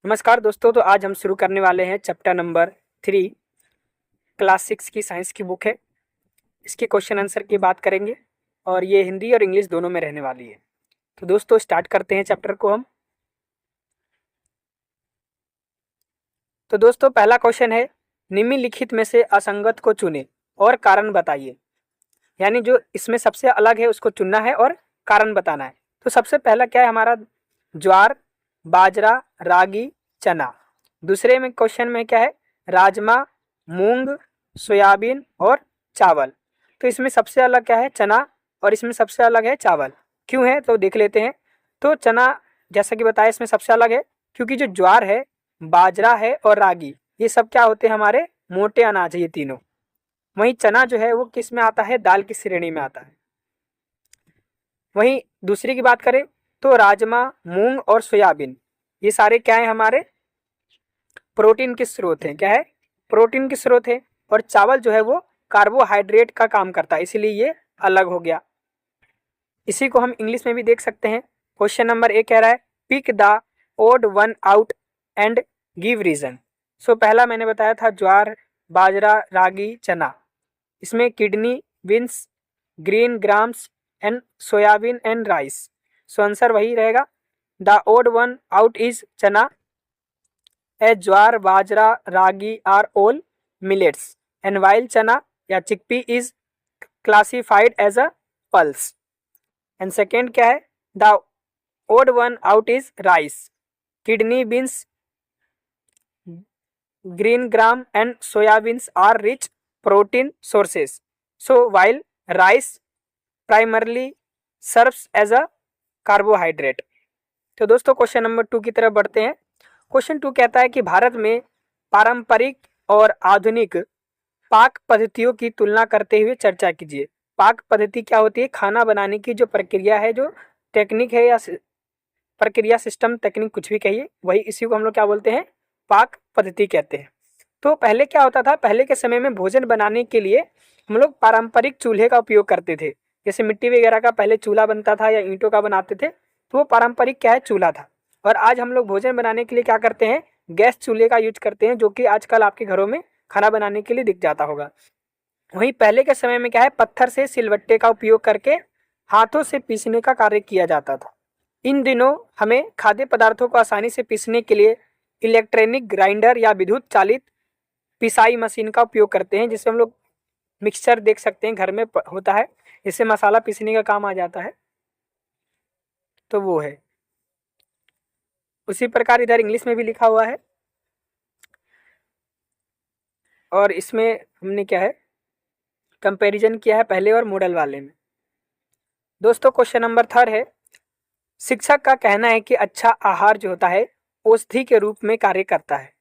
नमस्कार दोस्तों। तो आज हम शुरू करने वाले हैं चैप्टर नंबर 3 क्लास 6 की साइंस की बुक है। इसके क्वेश्चन आंसर की बात करेंगे और ये हिंदी और इंग्लिश दोनों में रहने वाली है। तो दोस्तों स्टार्ट करते हैं चैप्टर को हम। तो दोस्तों पहला क्वेश्चन है, निम्नलिखित में से असंगत को चुनें और कारण बताइए। यानी जो इसमें सबसे अलग है उसको चुनना है और कारण बताना है। तो सबसे पहला क्या है हमारा, ज्वार, बाजरा, रागी, चना। दूसरे में क्वेश्चन में क्या है, राजमा, मूंग, सोयाबीन और चावल। तो इसमें सबसे अलग क्या है, चना, और इसमें सबसे अलग है चावल। क्यों है तो देख लेते हैं। तो चना जैसा कि बताया इसमें सबसे अलग है क्योंकि जो ज्वार है, बाजरा है और रागी, ये सब क्या होते हैं, हमारे मोटे अनाज है ये तीनों। वहीं चना जो है वो किस में आता है, दाल की श्रेणी में आता है। वहीं दूसरी की बात करें तो राजमा, मूंग और सोयाबीन, ये सारे क्या है, हमारे प्रोटीन के स्रोत हैं। क्या है, प्रोटीन के स्रोत है। और चावल जो है वो कार्बोहाइड्रेट का काम करता है, इसीलिए ये अलग हो गया। इसी को हम इंग्लिश में भी देख सकते हैं। क्वेश्चन नंबर 1 कह रहा है, pick the odd one out and give reason. So पहला मैंने बताया था ज्वार, बाजरा, रागी, चना। इसमें kidney, beans, green grams and soyabean and rice. So answer वही रहेगा। The odd one out is chana, as jowar, bajra, ragi are all millets and while chana या chickpea is classified as a pulse. And second क्या है, the odd one out is rice, kidney, beans, green gram and soybeans are rich protein sources, so while rice primarily serves as a carbohydrate। तो दोस्तों question number 2 की तरफ बढ़ते हैं। Question 2 कहता है कि भारत में पारंपरिक और आधुनिक पाक पद्धतियों की तुलना करते हुए चर्चा कीजिए। पाक पद्धति क्या होती है, खाना बनाने की जो प्रक्रिया है, जो टेक्निक है या प्रक्रिया, सिस्टम, टेक्निक, कुछ भी कहिए, वही इसी को हम लोग क्या बोलते हैं, पाक पद्धति कहते हैं। तो पहले क्या होता था, पहले के समय में भोजन बनाने के लिए हम लोग पारंपरिक चूल्हे का उपयोग करते थे। जैसे मिट्टी वगैरह का पहले चूल्हा बनता था या ईंटों का बनाते थे, तो वो पारंपरिक क्या है, चूल्हा था। और आज हम लोग भोजन बनाने के लिए क्या करते हैं, गैस चूल्हे का यूज करते हैं, जो कि आजकल आपके घरों में खाना बनाने के लिए दिख जाता होगा। वहीं पहले के समय में क्या है, पत्थर से सिलबट्टे का उपयोग करके हाथों से पीसने का कार्य किया जाता था। इन दिनों हमें खाद्य पदार्थों को आसानी से पीसने के लिए इलेक्ट्रॉनिक ग्राइंडर या विद्युत चालित पिसाई मशीन का उपयोग करते हैं, जिससे हम लोग मिक्सचर देख सकते हैं घर में होता है, इससे मसाला पीसने का काम आ जाता है। तो वो है। उसी प्रकार इधर इंग्लिश में भी लिखा हुआ है और इसमें हमने क्या है, कंपैरिजन किया है पहले और मॉडल वाले में। दोस्तों क्वेश्चन नंबर 3 है, शिक्षक का कहना है कि अच्छा आहार जो होता है औषधि के रूप में कार्य करता है।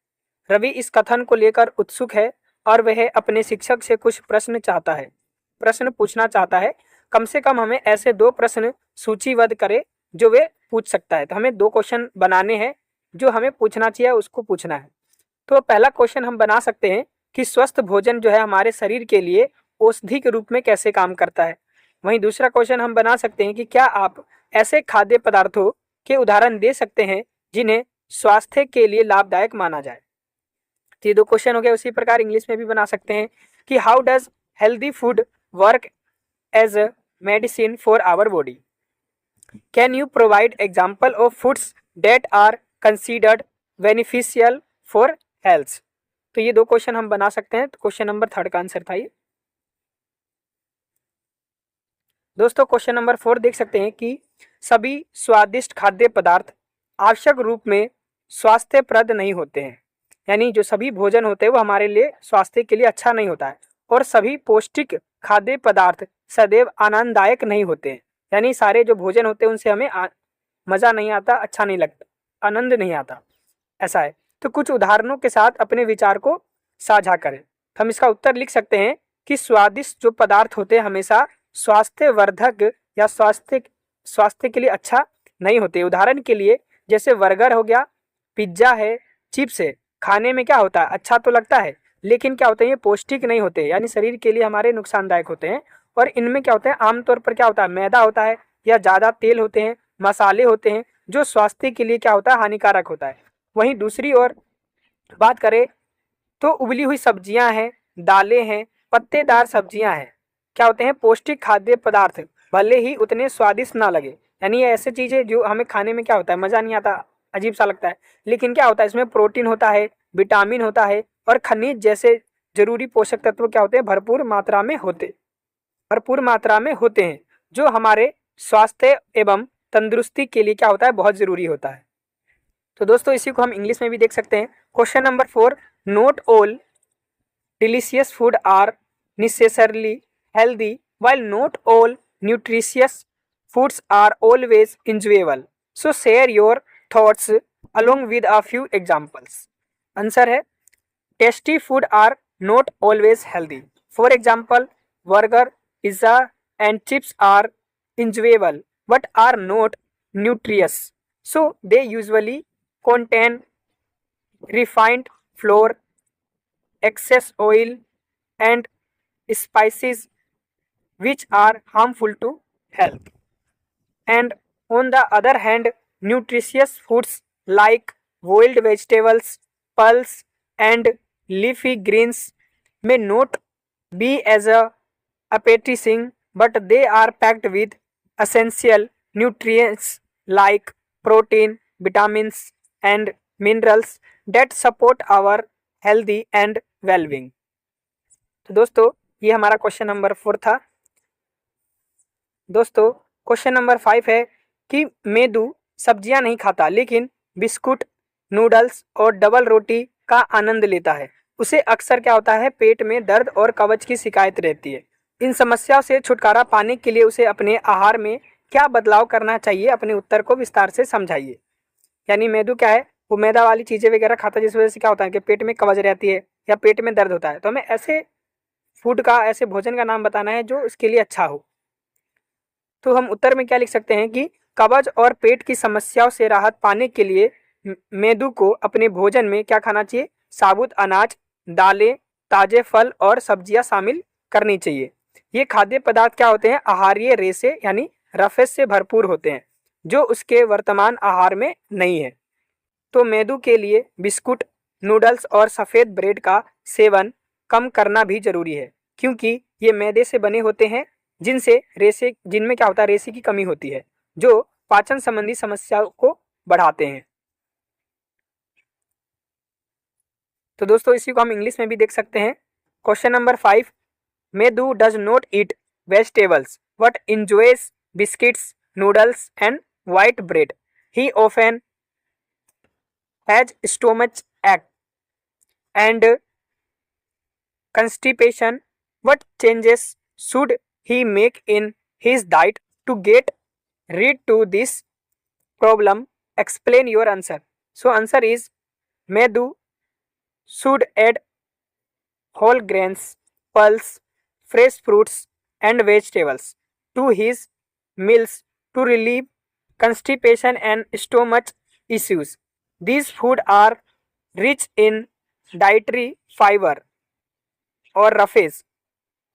रवि इस कथन को लेकर उत्सुक है और वह अपने शिक्षक से कुछ प्रश्न पूछना चाहता है। कम से कम हमें ऐसे 2 प्रश्न सूचीबद्ध करे जो वे पूछ सकता है। तो हमें 2 क्वेश्चन बनाने हैं, जो हमें पूछना चाहिए उसको पूछना है। तो पहला क्वेश्चन हम बना सकते हैं कि स्वस्थ भोजन जो है हमारे शरीर के लिए औषधि के रूप में कैसे काम करता है। वहीं दूसरा क्वेश्चन हम बना सकते हैं कि क्या आप ऐसे खाद्य पदार्थों के उदाहरण दे सकते हैं जिन्हें स्वास्थ्य के लिए लाभदायक माना जाए। तो ये 2 क्वेश्चन हो गए। उसी प्रकार इंग्लिश में भी बना सकते हैं कि how does healthy food work as a medicine for our body, can you provide example of foods that are considered beneficial for health. तो ये 2 क्वेश्चन हम बना सकते हैं। तो क्वेश्चन नंबर 3 का आंसर था ये। दोस्तों क्वेश्चन नंबर 4 देख सकते हैं कि सभी स्वादिष्ट खाद्य पदार्थ आवश्यक रूप में स्वास्थ्यप्रद नहीं होते हैं। यानी जो सभी भोजन होते हैं वो हमारे लिए स्वास्थ्य के लिए अच्छा नहीं होता है, और सभी पौष्टिक खाद्य पदार्थ सदैव आनंददायक नहीं होते हैं। यानी सारे जो भोजन होते हैं उनसे हमें मज़ा नहीं आता, अच्छा नहीं लगता, आनंद नहीं आता, ऐसा है। तो कुछ उदाहरणों के साथ अपने विचार को साझा करें। तो हम इसका उत्तर लिख सकते हैं कि स्वादिष्ट जो पदार्थ होते हैं हमेशा स्वास्थ्यवर्धक या स्वास्थ्य के लिए अच्छा नहीं होते। उदाहरण के लिए जैसे बर्गर हो गया, पिज्जा है, चिप्स है, खाने में क्या होता है, अच्छा तो लगता है, लेकिन क्या होते हैं, ये पौष्टिक नहीं होते, यानी शरीर के लिए हमारे नुकसानदायक होते हैं। और इनमें क्या होता है, आमतौर पर क्या होता है, मैदा होता है या ज़्यादा तेल होते हैं, मसाले होते हैं, जो स्वास्थ्य के लिए क्या होता है, हानिकारक होता है। वहीं दूसरी ओर बात करें तो उबली हुई सब्जियां हैं, दालें हैं, पत्तेदार सब्जियां हैं, क्या होते हैं, पौष्टिक खाद्य पदार्थ, भले ही उतने स्वादिष्ट ना लगे, यानी ये ऐसे चीजें जो हमें खाने में क्या होता है, मजा नहीं आता, अजीब सा लगता है, लेकिन क्या होता है, इसमें प्रोटीन होता है, विटामिन होता है और खनिज जैसे जरूरी पोषक तत्व क्या होते हैं, भरपूर मात्रा में होते हैं, जो हमारे स्वास्थ्य एवं तंदुरुस्ती के लिए क्या होता है, बहुत जरूरी होता है। तो दोस्तों इसी को हम इंग्लिश में भी देख सकते हैं। Question number 4, not all delicious food are necessarily healthy, while not all nutritious foods are always enjoyable. So share your thoughts along with a few examples. Answer है, tasty food are not always healthy. For example, burger, pizza and chips are enjoyable but are not nutritious. So they usually contain refined flour, excess oil and spices which are harmful to health. And on the other hand, nutritious foods like boiled vegetables, pulse and leafy greens may not be as appetizing, but they are packed with essential nutrients like protein, vitamins and minerals that support our healthy and wellbeing. तो दोस्तों ये हमारा question number 4 था। दोस्तों question number 5 है कि मेदू सब्जियां नहीं खाता लेकिन बिस्कुट, नूडल्स और डबल रोटी का आनंद लेता है, उसे अक्सर क्या होता है, पेट में दर्द और कब्ज की शिकायत रहती है। इन समस्याओं से छुटकारा पाने के लिए उसे अपने आहार में क्या बदलाव करना चाहिए, अपने उत्तर को विस्तार से समझाइए। यानी मेदू क्या है, वो मैदा वाली चीजें वगैरह खाता है, जिस वजह से क्या होता है कि पेट में कब्ज रहती है या पेट में दर्द होता है। तो हमें ऐसे फूड का, ऐसे भोजन का नाम बताना है जो इसके लिए अच्छा हो। तो हम उत्तर में क्या लिख सकते हैं कि कब्ज और पेट की समस्याओं से राहत पाने के लिए मेदू को अपने भोजन में क्या खाना चाहिए, साबुत अनाज, दालें, ताजे फल और सब्जियां शामिल करनी चाहिए। ये खाद्य पदार्थ क्या होते हैं, आहारीय रेशे यानी रफेज से भरपूर होते हैं, जो उसके वर्तमान आहार में नहीं है। तो मेदू के लिए बिस्कुट, नूडल्स और सफ़ेद ब्रेड का सेवन कम करना भी जरूरी है, क्योंकि ये मैदे से बने होते हैं जिनमें क्या होता है, रेशे की कमी होती है, जो पाचन संबंधी समस्याओं को बढ़ाते हैं। तो दोस्तों इसी को हम इंग्लिश में भी देख सकते हैं। Question number 5, medu does not eat vegetables but enjoys biscuits, noodles and white bread. He often has stomach ache and constipation. What changes should he make in his diet to get rid to this problem? Explain your answer. So answer is, Medu should add whole grains, pulse, fresh fruits and vegetables to his meals to relieve constipation and stomach issues. These food are rich in dietary fiber or roughage,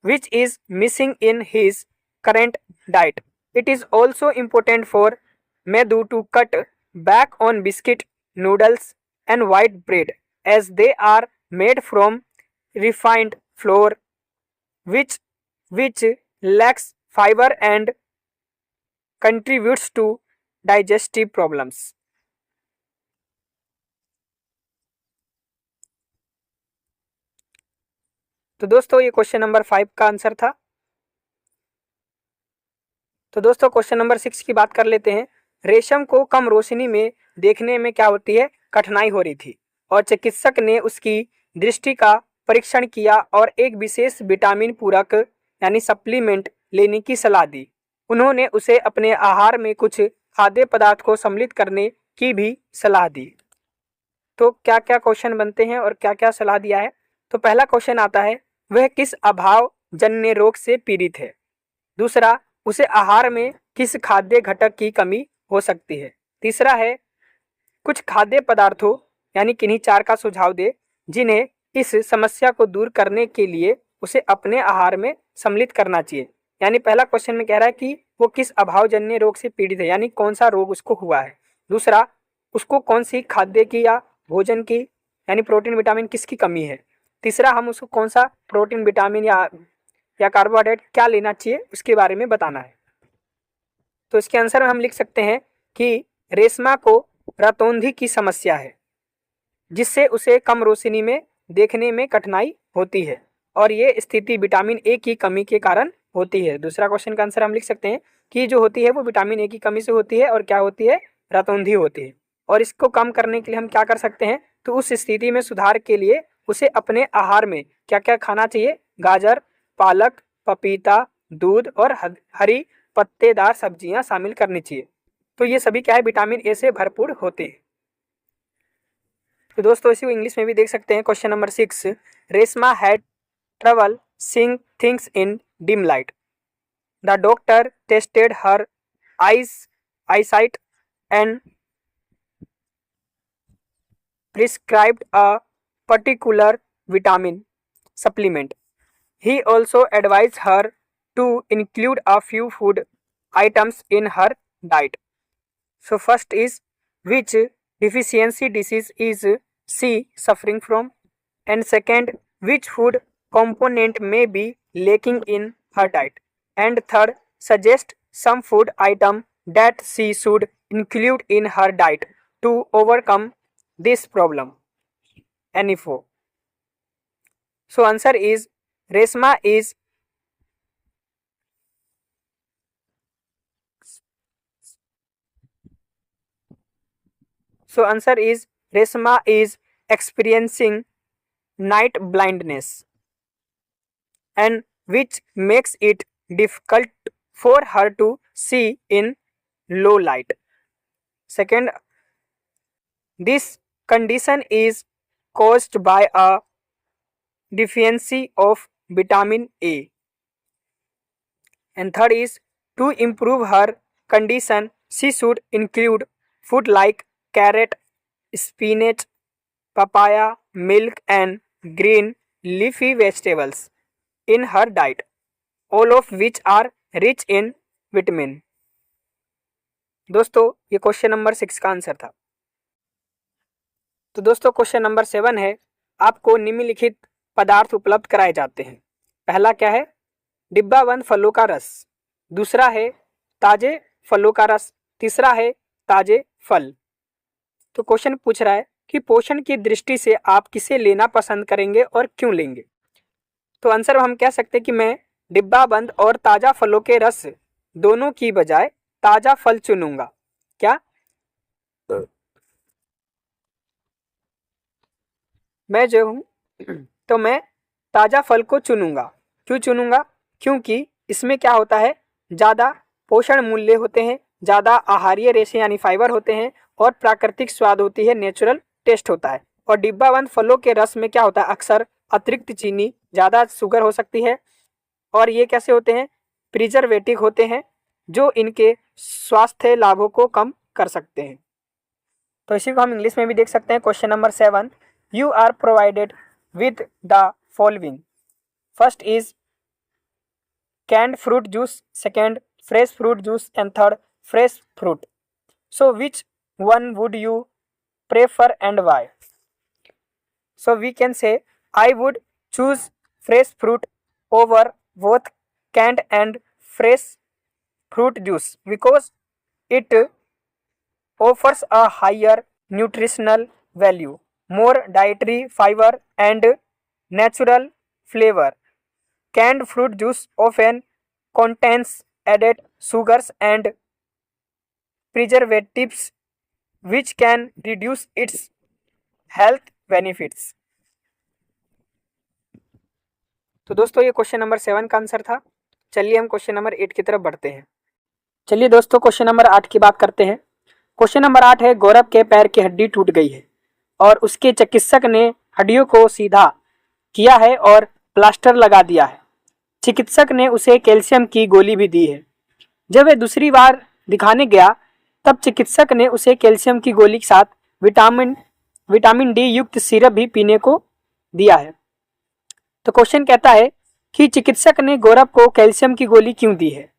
which is missing in his current diet. It is also important for Medu to cut back on biscuit, noodles and white bread, as they are made from refined flour which lacks fiber and contributes to digestive problems. तो दोस्तों ये question number 5 का answer था। तो दोस्तों question number 6 की बात कर लेते हैं। रेशम को कम रोशनी में देखने में क्या होती है, कठिनाई हो रही थी और चिकित्सक ने उसकी दृष्टि का परीक्षण किया और एक विशेष विटामिन पूरक यानी सप्लीमेंट लेने की सलाह दी। उन्होंने उसे अपने आहार में कुछ खाद्य पदार्थ को सम्मिलित करने की भी सलाह दी। तो क्या क्या क्वेश्चन बनते हैं और क्या क्या सलाह दिया है। तो पहला क्वेश्चन आता है, वह किस अभाव जन्य रोग से पीड़ित है। दूसरा, उसे आहार में किस खाद्य घटक की कमी हो सकती है। तीसरा है, कुछ खाद्य पदार्थों यानी किन्हीं 4 का सुझाव दे जिन्हें इस समस्या को दूर करने के लिए उसे अपने आहार में सम्मिलित करना चाहिए। यानी पहला क्वेश्चन में कह रहा है कि वो किस अभावजन्य रोग से पीड़ित है, यानी कौन सा रोग उसको हुआ है। दूसरा, उसको कौन सी खाद्य की या भोजन की यानी प्रोटीन विटामिन किसकी कमी है। तीसरा, हम उसको कौन सा प्रोटीन विटामिन या कार्बोहाइड्रेट क्या लेना चाहिए उसके बारे में बताना है। तो इसके आंसर में हम लिख सकते हैं कि रेशमा को रतौंधी की समस्या है, जिससे उसे कम रोशनी में देखने में कठिनाई होती है और ये स्थिति विटामिन ए की कमी के कारण होती है। दूसरा क्वेश्चन का आंसर हम लिख सकते हैं कि जो होती है वो विटामिन ए की कमी से होती है और क्या होती है, रतौंधी होती है। और इसको कम करने के लिए हम क्या कर सकते हैं, तो उस स्थिति में सुधार के लिए उसे अपने आहार में क्या क्या खाना चाहिए, गाजर, पालक, पपीता, दूध और हरी पत्तेदार सब्जियां शामिल करनी चाहिए। तो ये सभी क्या है, विटामिन ए से भरपूर होते हैं। तो दोस्तों इसी को इंग्लिश में भी देख सकते हैं। Question number 6, Reshma had trouble seeing things in dim light. The doctor tested her eyesight and prescribed a particular vitamin supplement. He also advised her to include a few food items in her diet. So first is, which deficiency disease is she suffering from? And second, which food component may be lacking in her diet? And third, suggest some food item that she should include in her diet to overcome this problem. Any four. So answer is Reshma is Reshma is experiencing night blindness, and which makes it difficult for her to see in low light. Second, this condition is caused by a deficiency of vitamin A. And third is, to improve her condition, she should include food like carrot, spinach, papaya, milk and green leafy vegetables in her diet, all of which are rich in vitamin. दोस्तों ये question number 6 का answer था। तो दोस्तों question number 7 है, आपको निम्नलिखित पदार्थ उपलब्ध कराए जाते हैं। पहला क्या है, डिब्बा बंद फलों का रस। दूसरा है ताजे फलों का रस। तीसरा है ताजे फल। तो क्वेश्चन पूछ रहा है कि पोषण की दृष्टि से आप किसे लेना पसंद करेंगे और क्यों लेंगे। तो आंसर हम कह सकते हैं कि मैं डिब्बा बंद और ताजा फलों के रस दोनों की बजाय ताजा फल चुनूंगा। क्या मैं जो हूं तो मैं ताजा फल को चुनूंगा। क्यों चुनूंगा, क्योंकि इसमें क्या होता है, ज़्यादा पोषण मूल्य होते हैं, ज़्यादा आहारीय रेशे यानी फाइबर होते हैं और प्राकृतिक स्वाद होती है, नेचुरल टेस्ट होता है। और डिब्बा बंद फलों के रस में क्या होता है, अक्सर अतिरिक्त चीनी, ज़्यादा शुगर हो सकती है और ये कैसे होते हैं, प्रिजर्वेटिव होते हैं, जो इनके स्वास्थ्य लाभों को कम कर सकते हैं। तो इसी को हम इंग्लिश में भी देख सकते हैं। Question number 7, you are provided with the following. First is canned fruit juice, second fresh fruit juice and third fresh fruit. So which one would you prefer and why? So we can say I would choose fresh fruit over both canned and fresh fruit juice because it offers a higher nutritional value, more dietary fiber and natural flavor. Canned fruit juice often contains added sugars and preservatives which can reduce its health benefits. तो दोस्तों ये question number 7 का answer था। चलिए हम question number 8 की तरफ बढ़ते हैं। चलिए दोस्तों क्वेश्चन नंबर 8 की बात करते हैं। क्वेश्चन नंबर 8 है, गौरव के पैर की हड्डी टूट गई है और उसके चिकित्सक ने हड्डियों को सीधा किया है और प्लास्टर लगा दिया है। चिकित्सक ने उसे कैल्शियम की गोली भी दी है। जब वह दूसरी बार दिखाने गया तब चिकित्सक ने उसे कैल्शियम की गोली के साथ विटामिन डी युक्त सिरप भी पीने को दिया है। तो क्वेश्चन कहता है कि चिकित्सक ने गौरव को कैल्शियम की गोली क्यों दी है।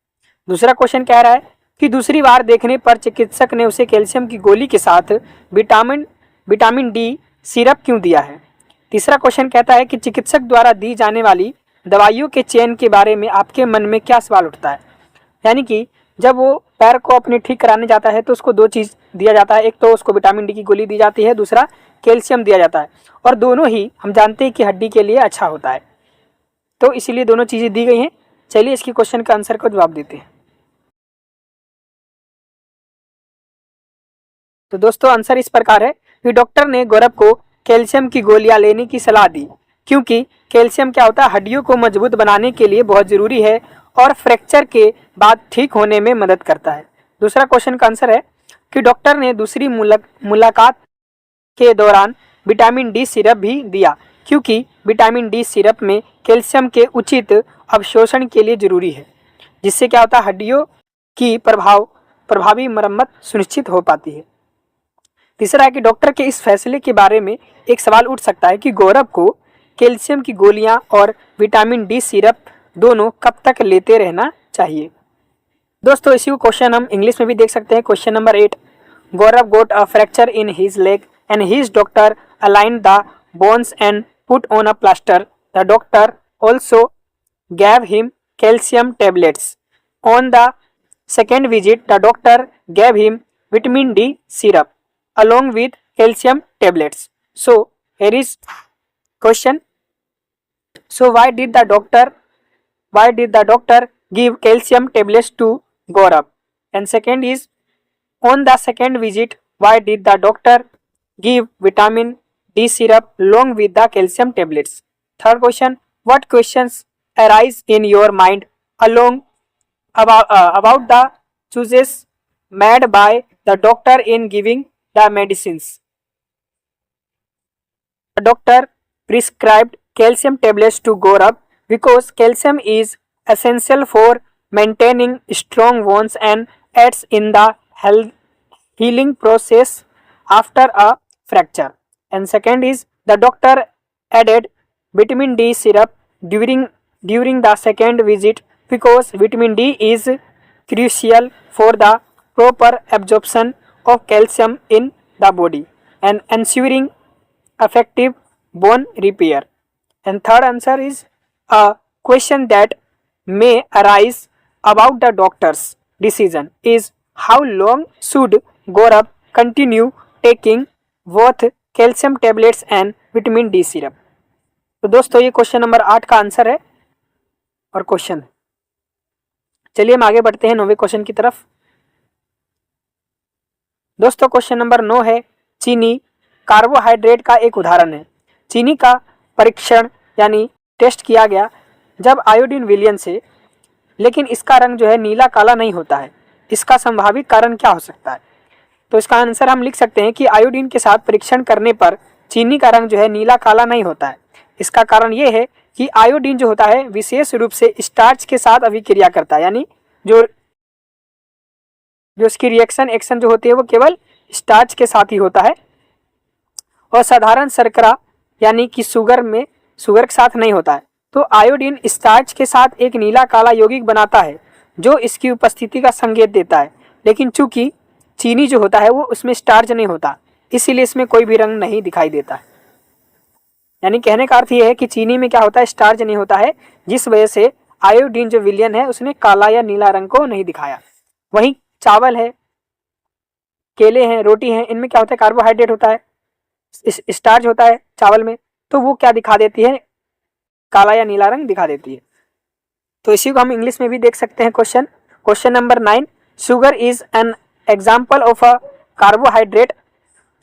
दूसरा क्वेश्चन कह रहा है कि दूसरी बार देखने पर चिकित्सक ने उसे कैल्शियम की गोली के साथ विटामिन विटामिन डी सिरप क्यों दिया है। तीसरा क्वेश्चन कहता है कि चिकित्सक द्वारा दी जाने वाली दवाइयों के चयन के बारे में आपके मन में क्या सवाल उठता है। यानी कि जब वो पैर को अपने ठीक कराने जाता है तो उसको दो चीज़ दिया जाता है, एक तो उसको विटामिन डी की गोली दी जाती है, दूसरा कैल्शियम दिया जाता है, और दोनों ही हम जानते हैं कि हड्डी के लिए अच्छा होता है, तो इसीलिए दोनों चीज़ें दी गई हैं। चलिए इसकी क्वेश्चन का आंसर को जवाब देते हैं। तो दोस्तों आंसर इस प्रकार है कि डॉक्टर ने गौरव को कैल्शियम की गोलियां लेने की सलाह दी, क्योंकि कैल्शियम क्या होता है, हड्डियों को मजबूत बनाने के लिए बहुत ज़रूरी है और फ्रैक्चर के बाद ठीक होने में मदद करता है। दूसरा क्वेश्चन का आंसर है कि डॉक्टर ने दूसरी मुलाकात के दौरान विटामिन डी सिरप भी दिया, क्योंकि विटामिन डी सिरप में कैल्शियम के उचित अवशोषण के लिए जरूरी है, जिससे क्या होता है, हड्डियों की प्रभावी मरम्मत सुनिश्चित हो पाती है। तीसरा है कि डॉक्टर के इस फैसले के बारे में एक सवाल उठ सकता है कि गौरव को कैल्शियम की गोलियां और विटामिन डी सिरप दोनों कब तक लेते रहना चाहिए। दोस्तों इसी को क्वेश्चन हम इंग्लिश में भी देख सकते हैं। Question number 8, Gaurav got a fracture in his leg and his doctor aligned the bones and put on a plaster. The doctor also gave him calcium tablets. On the second visit, the doctor gave him vitamin D syrup along with calcium tablets. So here is question. So why did the doctor give calcium tablets to Gaurav? And second is, on the second visit, why did the doctor give vitamin D syrup along with the calcium tablets? Third question, what questions arise in your mind along about the choices made by the doctor in giving the medicines? The doctor prescribed calcium tablets to Gaurav because calcium is essential for maintaining strong bones and aids in the healing process after a fracture. And second is, the doctor added vitamin D syrup during the second visit because vitamin D is crucial for the proper absorption of calcium in the body and ensuring effective bone repair. And third answer is, a question that may arise about the doctor's decision is, how long should Gaurav continue taking both calcium tablets and vitamin D syrup? तो दोस्तों ये question number 8 का answer है और question. चलिए हम आगे बढ़ते हैं 9वें क्वेश्चन की तरफ। दोस्तों क्वेश्चन नंबर 9 है, चीनी कार्बोहाइड्रेट का एक उदाहरण है। चीनी का परीक्षण यानी टेस्ट किया गया जब आयोडीन विलयन से, लेकिन इसका रंग जो है नीला काला नहीं होता है। इसका संभावित कारण क्या हो सकता है? तो इसका आंसर हम लिख सकते हैं कि आयोडीन के साथ परीक्षण करने पर चीनी का रंग जो है नीला काला नहीं होता है। इसका कारण ये है कि आयोडीन जो होता है विशेष रूप से स्टार्च के साथ अभिक्रिया करता है, यानी जो उसकी रिएक्शन एक्शन जो होती है वो केवल स्टार्च के साथ ही होता है और साधारण शर्करा यानी कि शुगर के साथ नहीं होता है। तो आयोडीन स्टार्च के साथ एक नीला काला यौगिक बनाता है जो इसकी उपस्थिति का संकेत देता है, लेकिन चूंकि चीनी जो होता है वो उसमें स्टार्च नहीं होता, इसीलिए इसमें कोई भी रंग नहीं दिखाई देता है। यानी कहने का अर्थ यह है कि चीनी में क्या होता है, स्टार्च नहीं होता है, जिस वजह से आयोडीन जो विलयन है उसने काला या नीला रंग को नहीं दिखाया। वहीं चावल है, केले हैं, रोटी हैं, इनमें क्या होता है, कार्बोहाइड्रेट होता है, स्टार्च होता है चावल में, तो वो क्या दिखा देती है, काला या नीला रंग दिखा देती है। तो इसी को हम इंग्लिश में भी देख सकते हैं। Question number 9, sugar is an example of a carbohydrate.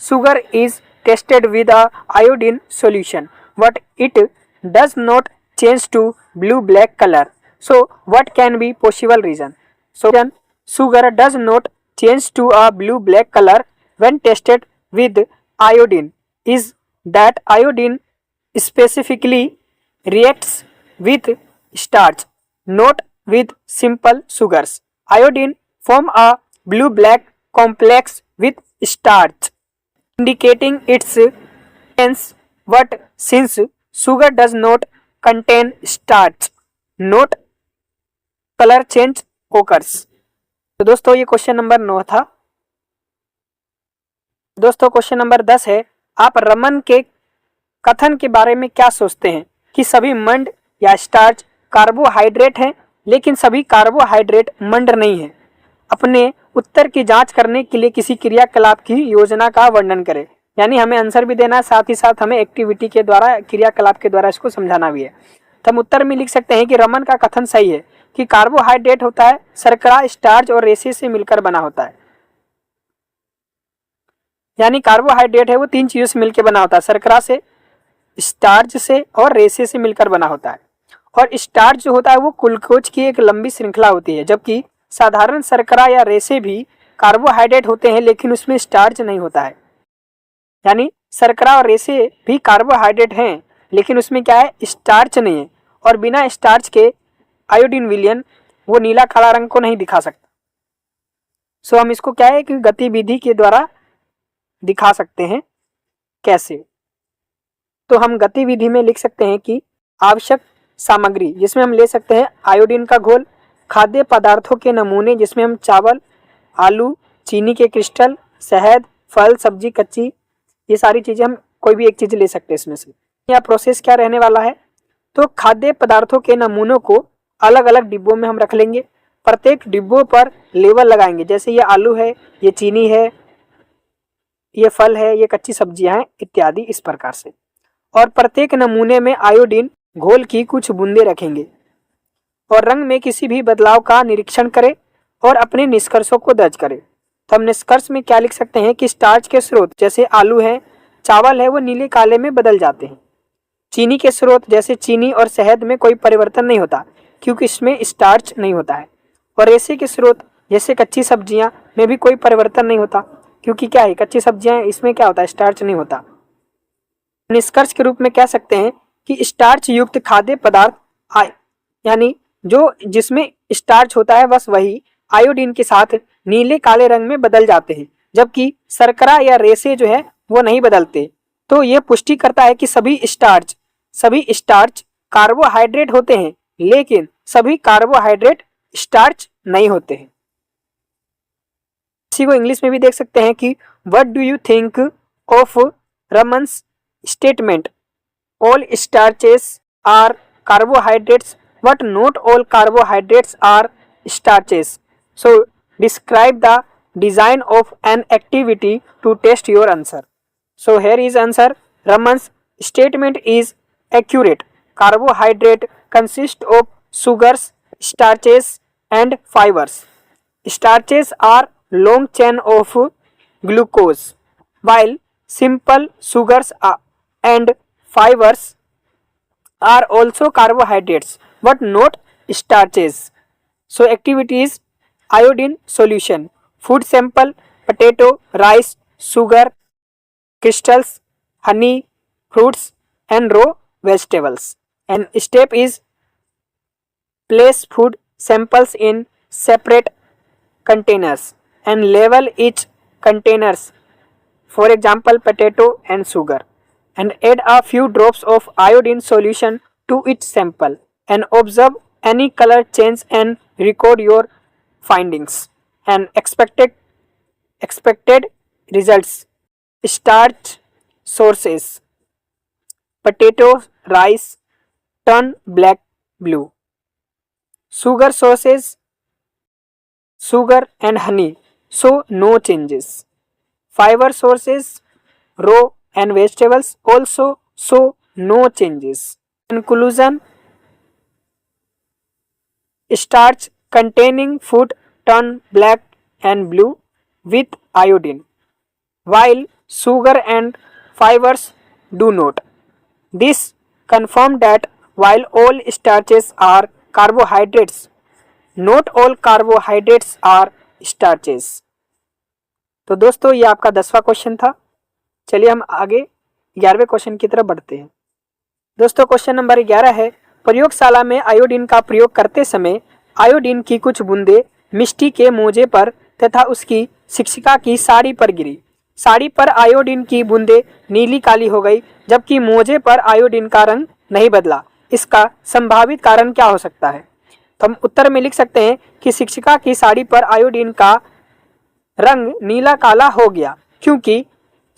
Sugar is tested with a iodine solution, but it does not change to blue black color. So what can be possible reason? So sugar does not change to a blue black color when tested with iodine is that iodine specifically reacts with starch, not with simple sugars. Iodine form a blue black complex with starch, indicating its sense, but since sugar does not contain starch, not color change occurs. तो दोस्तों ये question number 9 था। दोस्तों question number 10 है, आप रमन के कथन के बारे में क्या सोचते हैं कि सभी मंड या स्टार्च कार्बोहाइड्रेट हैं, लेकिन सभी कार्बोहाइड्रेट मंड नहीं है। अपने उत्तर की जांच करने के लिए किसी क्रियाकलाप की योजना का वर्णन करें। यानी हमें आंसर भी देना है, साथ ही साथ हमें एक्टिविटी के द्वारा, क्रियाकलाप के द्वारा इसको समझाना भी है। तो हम उत्तर में लिख सकते हैं कि रमन का कथन सही है कि कार्बोहाइड्रेट होता है शर्करा, स्टार्च और रेसे से मिलकर बना होता है। यानी कार्बोहाइड्रेट है वो 3 चीजों से मिलकर बना होता है, शर्करा से, स्टार्च से और रेसे से मिलकर बना होता है। और स्टार्च जो होता है वो ग्लूकोज की एक लंबी श्रृंखला होती है, जबकि साधारण शर्करा या रेसे भी कार्बोहाइड्रेट होते हैं लेकिन उसमें स्टार्च नहीं होता है। यानी शर्करा और रेसे भी कार्बोहाइड्रेट हैं लेकिन उसमें क्या है, स्टार्च नहीं है। और बिना स्टार्च के आयोडीन विलयन वो नीला काला रंग को नहीं दिखा सकता। सो हम इसको क्या है कि गतिविधि के द्वारा दिखा सकते हैं। कैसे? तो हम गतिविधि में लिख सकते हैं कि आवश्यक सामग्री, जिसमें हम ले सकते हैं आयोडीन का घोल, खाद्य पदार्थों के नमूने जिसमें हम चावल, आलू, चीनी के क्रिस्टल, शहद, फल, सब्जी कच्ची, ये सारी चीजें हम कोई भी एक चीज ले सकते हैं इसमें से। यह प्रोसेस क्या रहने वाला है, तो खाद्य पदार्थों के नमूनों को अलग अलग डिब्बों में हम रख लेंगे। प्रत्येक डिब्बों पर लेबल लगाएंगे, जैसे ये आलू है, ये चीनी है, ये फल है, ये कच्ची सब्जियां हैं इत्यादि, इस प्रकार से। और प्रत्येक नमूने में आयोडीन घोल की कुछ बूंदे रखेंगे और रंग में किसी भी बदलाव का निरीक्षण करें और अपने निष्कर्षों को दर्ज करें। तो हम निष्कर्ष में क्या लिख सकते हैं कि स्टार्च के स्रोत जैसे आलू है, चावल है, वो नीले काले में बदल जाते हैं। चीनी के स्रोत जैसे चीनी और शहद में कोई परिवर्तन नहीं होता क्योंकि इसमें स्टार्च नहीं होता है। और रेसे के स्रोत जैसे कच्ची सब्जियां में भी कोई परिवर्तन नहीं होता क्योंकि क्या है, कच्ची सब्जियां, इसमें क्या होता है, स्टार्च नहीं होता। निष्कर्ष के रूप में कह सकते हैं कि स्टार्च युक्त खाद्य पदार्थ यानी जो जिसमें स्टार्च होता है बस वही आयोडीन के साथ नीले काले रंग में बदल जाते हैं, जबकि शर्करा या रेसे जो है वो नहीं बदलते। तो ये पुष्टि करता है कि सभी स्टार्च कार्बोहाइड्रेट होते हैं लेकिन सभी कार्बोहाइड्रेट स्टार्च नहीं होते हैं। इसी को इंग्लिश में भी देख सकते हैं कि what do you think of Raman's statement, all starches are carbohydrates but not all carbohydrates are starches. So describe the design of an activity to test your answer. So here is answer. Raman's statement is accurate. Carbohydrate consist of sugars, starches and fibers. Starches are long chain of glucose while simple sugars and fibers are also carbohydrates but not starches. So activities: iodine solution, food sample, potato, rice, sugar crystals, honey, fruits and raw vegetables. And step is place food samples in separate containers and label each containers, for example potato and sugar, and add a few drops of iodine solution to each sample and observe any color change and record your findings and expected results. Starch sources: potato, rice turn black blue. Sugar sources: sugar and honey show no changes. Fiber sources: raw and vegetables also show no changes. Conclusion: starch containing food turn black and blue with iodine, while sugar and fibers do not. This confirms that while all starches are carbohydrates, not all carbohydrates are starches. तो दोस्तों ये आपका 10वां question था। चलिए हम आगे 11वें question की तरफ बढ़ते हैं। दोस्तों क्वेश्चन नंबर 11 है, प्रयोगशाला में आयोडीन का प्रयोग करते समय आयोडीन की कुछ बूंदे मिष्टी के मोजे पर तथा उसकी शिक्षिका की साड़ी पर गिरी। साड़ी पर आयोडीन की बूंदे नीली काली हो गई जबकि मोजे पर आयोडीन का रंग नहीं बदला। इसका संभावित कारण क्या हो सकता है? तो हम उत्तर में लिख सकते हैं कि शिक्षिका की साड़ी पर आयोडीन का रंग नीला काला हो गया क्योंकि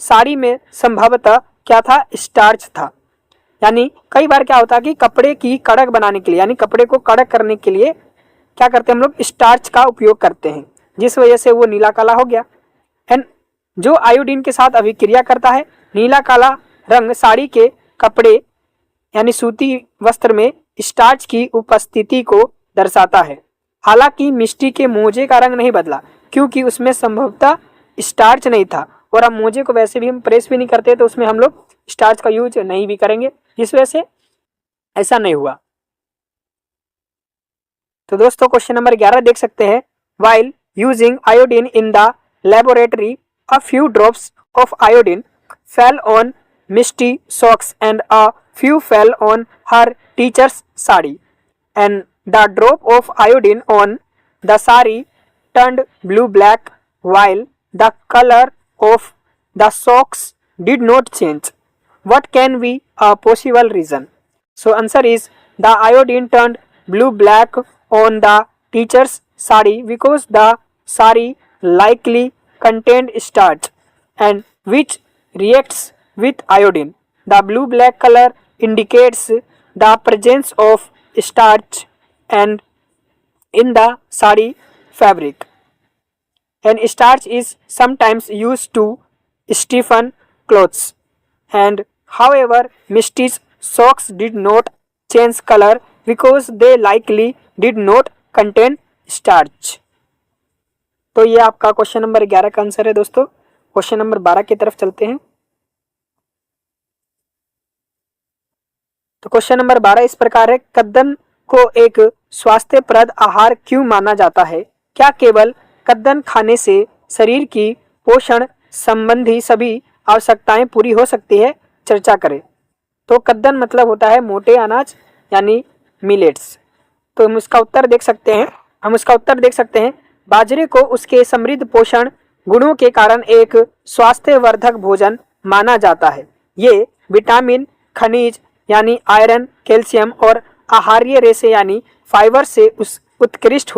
साड़ी में संभवतः क्या था, स्टार्च था। यानी कई बार क्या होता है कि कपड़े की कड़क बनाने के लिए, यानी कपड़े को कड़क करने के लिए क्या करते हैं हम लोग, स्टार्च का उपयोग करते हैं, जिस वजह से वो नीला काला हो गया। एंड जो आयोडीन के साथ अभिक्रिया करता है, नीला काला रंग साड़ी के कपड़े यानी सूती वस्त्र में स्टार्च की उपस्थिति को दर्शाता है। हालांकि मिष्टी के मोजे का रंग नहीं बदला क्योंकि उसमें संभवतः स्टार्च नहीं था, और अब मोजे को वैसे भी हम प्रेस भी नहीं करते तो उसमें हम लोग स्टार्च का यूज नहीं भी करेंगे, जिस वजह से ऐसा नहीं हुआ। तो दोस्तों क्वेश्चन नंबर 11 देख सकते हैं, while using iodine in the laboratory a few drops of iodine fell on Misty socks and a few fell on her teacher's sari, and the drop of iodine on the sari turned blue-black while the color of the socks did not change. What can be a possible reason? So answer is the iodine turned blue-black on the teacher's sari because the sari likely contained starch and which reacts with iodine. The blue-black color indicates the presence of starch and in the sari fabric, and starch is sometimes used to stiffen clothes. And however, Misty's socks did not change color because they likely did not contain starch. तो ये आपका question number 11 का answer है। दोस्तों question number 12 की तरफ चलते हैं। तो क्वेश्चन नंबर 12 इस प्रकार है, कद्दन को एक स्वास्थ्यप्रद आहार क्यों माना जाता है? क्या केवल कद्दन खाने से शरीर की पोषण संबंधी सभी आवश्यकताएं पूरी हो सकती है? चर्चा करें। तो कद्दन मतलब होता है मोटे अनाज यानी मिलेट्स। तो हम उसका उत्तर देख सकते हैं, बाजरे को उसके समृद्ध पोषण गुणों के कारण एक स्वास्थ्यवर्धक भोजन माना जाता है। ये विटामिन, खनिज यानी आयरन, कैल्शियम और आहार्य रेशे यानी फाइबर से उत्कृष्ट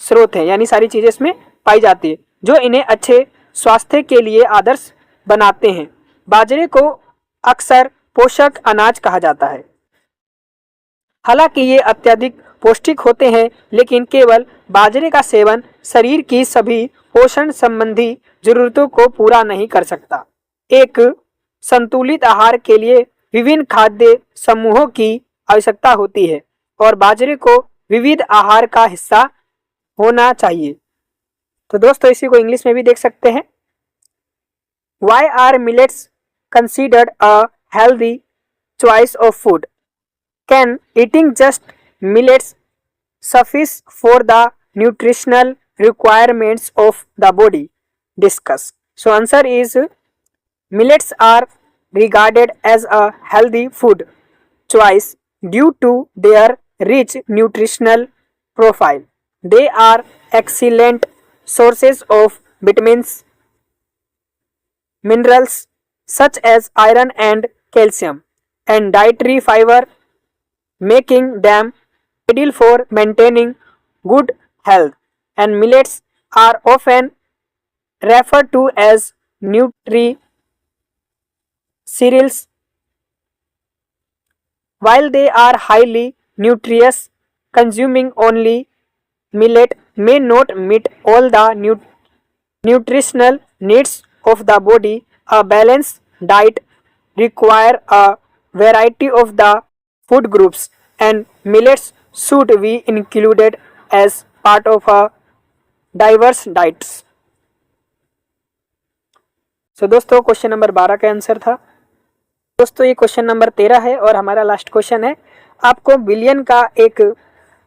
स्रोत है, यानी सारी चीजें इसमें पाई जाती है जो इन्हें अच्छे स्वास्थ्य के लिए आदर्श बनाते हैं। बाजरे को अक्सर पोषक अनाज कहा जाता है। हालांकि ये अत्यधिक पौष्टिक होते हैं, लेकिन केवल बाजरे का सेवन शरीर की सभी पोषण संबंधी जरूरतों को पूरा नहीं कर सकता। एक संतुलित आहार के लिए विभिन्न खाद्य समूहों की आवश्यकता होती है और बाजरे को विविध आहार का हिस्सा होना चाहिए। तो दोस्तों इसी को इंग्लिश में भी देख सकते हैं। Why are millets considered a healthy choice of food? Can eating just millets suffice for the nutritional requirements of the body? Discuss. So answer is millets are regarded as a healthy food choice due to their rich nutritional profile. They are excellent sources of vitamins, minerals such as iron and calcium, and dietary fiber, making them ideal for maintaining good health. And millets are often referred to as nutri cereals. While they are highly nutritious, consuming only millet may not meet all the nutritional needs of the body. A balanced diet requires a variety of the food groups, and millets should be included as part of a diverse diets. So दोस्तों question number 12 का answer था। दोस्तों ये question number 13 है और हमारा last question है। आपको विलयन का एक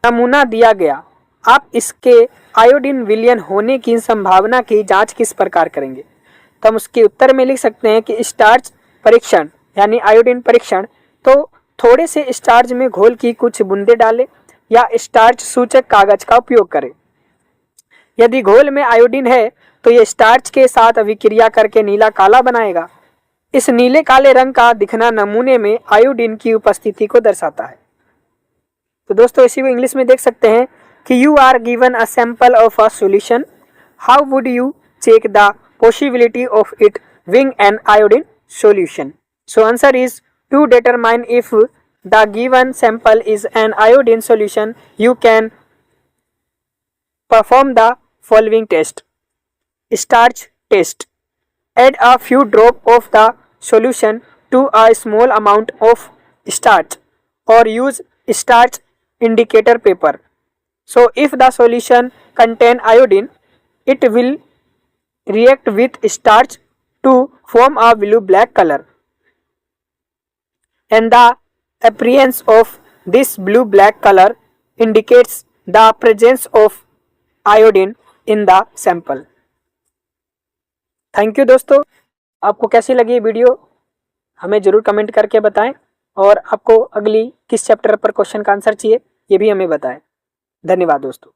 नमूना दिया गया, आप इसके आयोडीन विलयन होने की संभावना की जांच किस प्रकार करेंगे? तो हम उसके उत्तर में लिख सकते हैं कि स्टार्च परीक्षण यानी आयोडीन परीक्षण। तो थोड़े से स्टार्च में घोल की कुछ बूंदे डालें या स्टार्च सूचक कागज का उपयोग करें। यदि घोल में आयोडीन है तो यह स्टार्च के साथ अभिक्रिया करके नीला काला बनाएगा। इस नीले काले रंग का दिखना नमूने में आयोडीन की उपस्थिति को दर्शाता है। तो दोस्तों इसी को इंग्लिश में देख सकते हैं कि you are given a sample of a solution, how would you check the possibility of it solving an iodine solution. So answer is, to determine if the given sample is an iodine solution, you can perform the following test. Starch test. Add a few drops of the solution to a small amount of starch or use starch indicator paper. So if the solution contain iodine, it will react with starch to form a blue-black color, and the appearance of this blue-black color indicates the presence of iodine in the sample. Thank you दोस्तों, आपको कैसी लगी ये video हमें ज़रूर comment करके बताएं, और आपको अगली किस चैप्टर पर क्वेश्चन का आंसर चाहिए ये भी हमें बताएं। धन्यवाद दोस्तों।